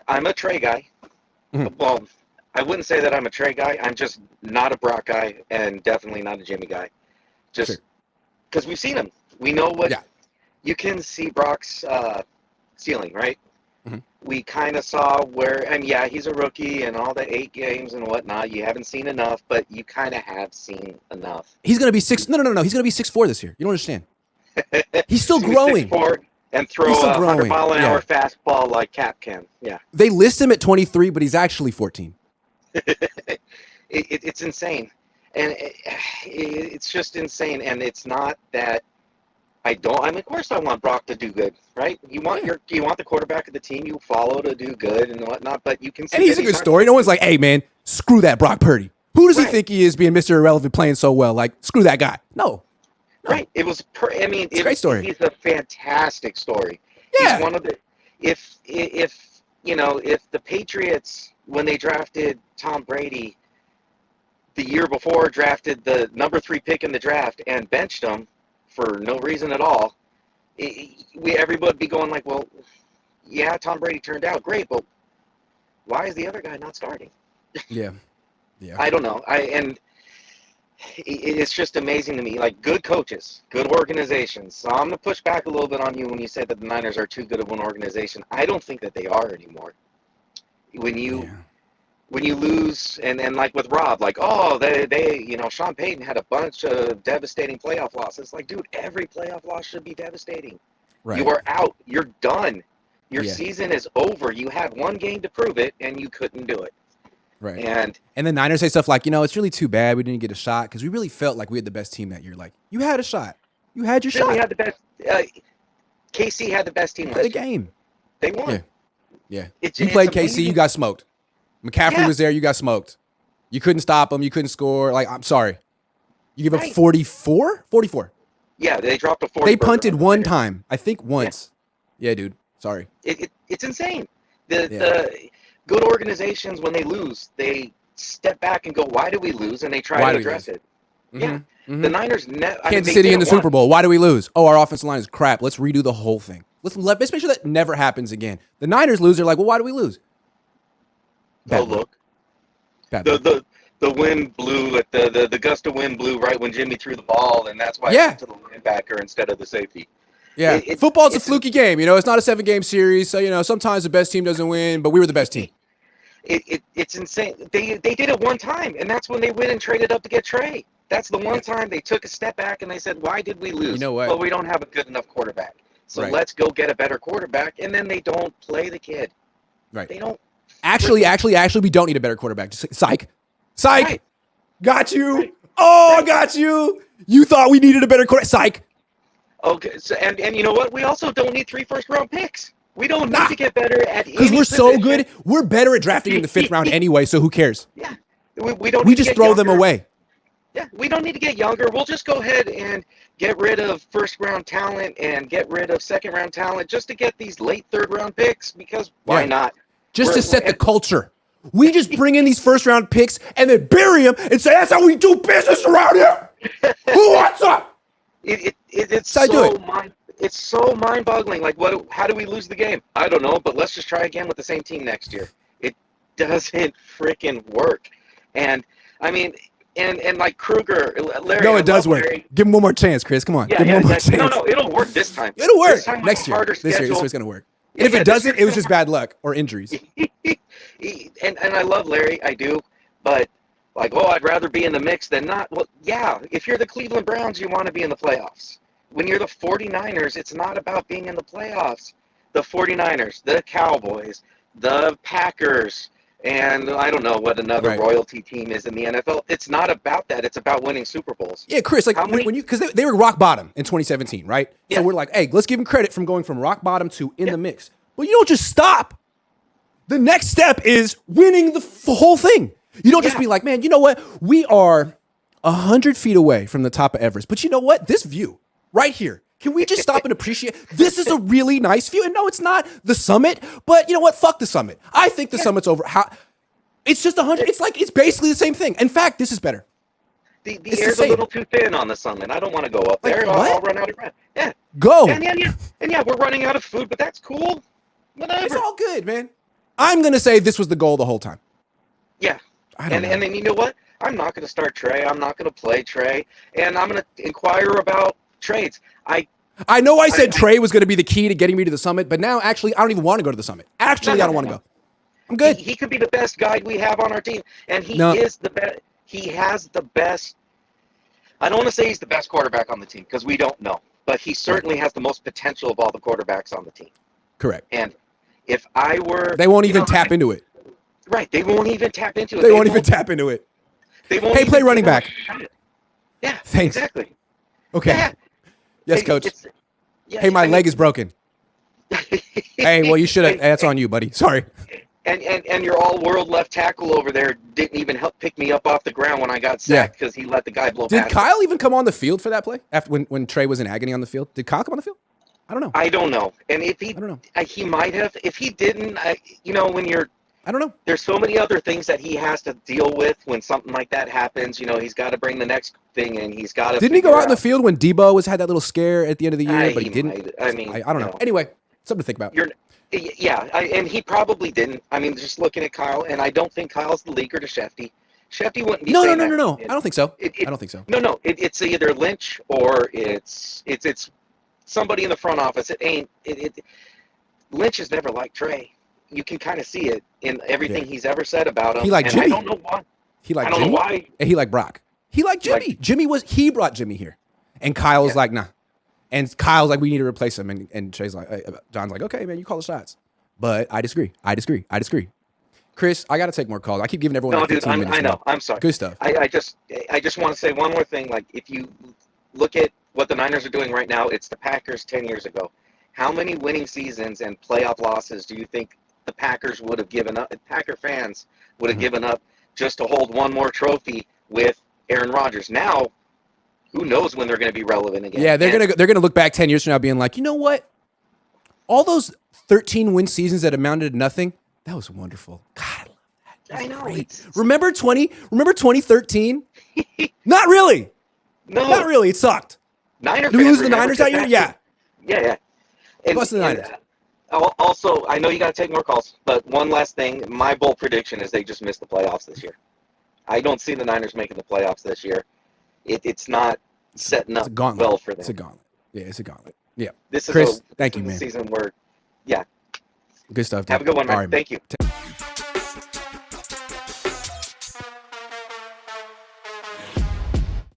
I'm a Trey guy. Mhm. Well, I wouldn't say that I'm a Trey guy. I'm just not a Brock guy and definitely not a Jimmy guy. Sure. Just because we've seen him. We know what Yeah. you can see Brock's ceiling, right? Mhm. We kind of saw where, and yeah, he's a rookie and all the 8 games and whatnot. You haven't seen enough, but you kind of have seen enough. He's going to be six. No. He's going to be 6'4" this year. You don't understand. He's still He's gonna be growing. 6'4" and throw He's still a 100 growing. mile an Yeah. hour fastball like Cap can. Yeah. They list him at 23, but he's actually 14. It's insane. And it's just insane. And it's not that of course I want Brock to do good, right? You want the quarterback of the team you follow to do good and whatnot, but you can see And he's a good story. No one's like, hey, man, screw that Brock Purdy. Who does he think he is being Mr. Irrelevant playing so well? Like, screw that guy. No. Right. It was, it's a great story. He's a fantastic story. Yeah. He's one of the, if the Patriots, when they drafted Tom Brady the year before, drafted the number 3 pick in the draft and benched him for no reason at all, everybody would be going like, well, yeah, Tom Brady turned out great, but why is the other guy not starting? Yeah. I don't know. It's just amazing to me. Like, good coaches, good organizations. So I'm going to push back a little bit on you when you said that the Niners are too good of an organization. I don't think that they are anymore. When you lose, and like with Rob, like, oh, they Sean Payton had a bunch of devastating playoff losses. Like, dude, every playoff loss should be devastating. Right. You are out. You're done. Your season is over. You had one game to prove it, and you couldn't do it. Right. And the Niners say stuff like, it's really too bad we didn't get a shot because we really felt like we had the best team that year. Like, you had a shot. You had your shot. We had the best. KC had the best team. Play the game. They won. Yeah. You played KC, you got smoked. McCaffrey was there, you got smoked. You couldn't stop him. You couldn't score. Like, I'm sorry. You give up 44? 44. Yeah, they dropped a 40. They punted one time. I think once. Yeah, dude. Sorry. It's insane. The good organizations, when they lose, they step back and go, why did we lose? And they try to address it. Mm-hmm. Yeah. Mm-hmm. The Niners... Kansas City in the Super Bowl. Why do we lose? Oh, our offensive line is crap. Let's redo the whole thing. Let's make sure that never happens again. The Niners lose. They're like, well, why do we lose? Bad luck. The wind blew at the gust of wind blew right when Jimmy threw the ball, and that's why it went to the linebacker instead of the safety. Yeah, football's a fluky game. It's not a 7-game series, so sometimes the best team doesn't win, but we were the best team. It's insane. They did it one time, and that's when they went and traded up to get Trey. That's the one time they took a step back and they said, "Why did we lose? You know what? Well, we don't have a good enough quarterback, so let's go get a better quarterback." And then they don't play the kid. Right. They don't. Actually, we don't need a better quarterback. Just psych. Right. Got you. Right. Oh, got you. You thought we needed a better quarterback. Psych. Okay. So and you know what? We also don't need 3 first-round picks. We don't need to get better at because we're so good. We're better at drafting in the 5th round anyway. So who cares? Yeah. We don't. We just throw them away. Yeah, we don't need to get younger. We'll just go ahead and get rid of first-round talent and get rid of second-round talent just to get these late third-round picks because why not? Just to set the culture. We just bring in these first-round picks and then bury them and say, that's how we do business around here. Who wants them? It's so mind-boggling. Like, how do we lose the game? I don't know, but let's just try again with the same team next year. It doesn't freaking work. And, I mean... And like Kruger, Larry. No, it does work. Larry. Give him one more chance, Chris. Come on. Give him one more chance. No, it'll work this time. It'll work next year. This year, it's going to work. And if it doesn't, it was just bad luck or injuries. and I love Larry, I do. But, like, I'd rather be in the mix than not. Well, yeah, if you're the Cleveland Browns, you want to be in the playoffs. When you're the 49ers, it's not about being in the playoffs. The 49ers, the Cowboys, the Packers, and I don't know what another royalty team is in the NFL. It's not about that. It's about winning Super Bowls. Yeah, Chris, like when you, because they were rock bottom in 2017, right? Yeah. So we're like, hey, let's give them credit from going from rock bottom to in the mix. But you don't just stop. The next step is winning the whole thing. You don't just be like, man, you know what? We are 100 feet away from the top of Everest. But you know what? This view right here. Can we just stop and appreciate? This is a really nice view. And no, it's not the summit, but you know what? Fuck the summit. I think the summit's over. It's just 100. It's basically the same thing. In fact, this is better. The air's a little too thin on the summit. I don't want to go up there. I'll run out of breath. Yeah. Go. And we're running out of food, but that's cool. Whatever. It's all good, man. I'm going to say this was the goal the whole time. Yeah. I don't know. And then you know what? I'm not going to start Trey. I'm not going to play Trey. And I'm going to inquire about trades. I know I said Trey was going to be the key to getting me to the summit, but now actually I don't even want to go to the summit. Actually, I don't want to go. I'm good. He could be the best guide we have on our team. And he is the best. He has the best. I don't want to say he's the best quarterback on the team because we don't know. But he certainly has the most potential of all the quarterbacks on the team. Correct. And if I were... They won't even tap into it. Right. They won't even tap into it. They won't even tap into it. They won't hey, play running back. Yeah, thanks. Exactly. Okay. Yeah. Yes, coach. Hey, my leg is broken. Hey, well, you should have. That's on you, buddy. Sorry. And your all-world left tackle over there didn't even help pick me up off the ground when I got sacked because he let the guy blow past. Did Kyle even come on the field for that play after when Trey was in agony on the field? Did Kyle come on the field? I don't know. I don't know. And if he, I don't know. He might have. If he didn't, when you're, I don't know. There's so many other things that he has to deal with when something like that happens. He's got to bring the next thing in. He's got to. Didn't he go out in the field when Debo had that little scare at the end of the year, but he didn't? I mean, I don't know. Anyway, something to think about. And he probably didn't. I mean, just looking at Kyle, and I don't think Kyle's the leaker to Shefty. Shefty wouldn't be. No. I don't think so. I don't think so. No. It's either Lynch or it's somebody in the front office. It ain't. Lynch has never liked Trey. You can kind of see it in everything he's ever said about him. He liked Jimmy. I don't know why. I don't know why. And he liked Brock. He liked Jimmy. He brought Jimmy here, and Kyle's like, nah. And Kyle's like, we need to replace him. And Trey's like, John's like, okay, man, you call the shots. But I disagree. Chris, I got to take more calls. I keep giving everyone 15 minutes. I know. I'm sorry. Good stuff. I just want to say one more thing. Like, if you look at what the Niners are doing right now, it's the Packers 10 years ago. How many winning seasons and playoff losses do you think the Packers would have given up? Packer fans would have given up just to hold one more trophy with Aaron Rodgers. Now, who knows when they're going to be relevant again? Yeah, they're gonna look back 10 years from now, being like, you know what? All those 13 win seasons that amounted to nothing. That was wonderful. God, I love that. I know. Remember 2013? Not really. No, not really. It sucked. Did we lose the Niners that year? Yeah. And the Niners. Also, I know you got to take more calls, but one last thing. My bold prediction is they just missed the playoffs this year. I don't see the Niners making the playoffs this year. It's not setting up well for them. It's a gauntlet. Yeah, it's a gauntlet. Yeah. This is Chris, thank you, man. Season where, good stuff. Dude. Have a good one, man. All right, Thank you.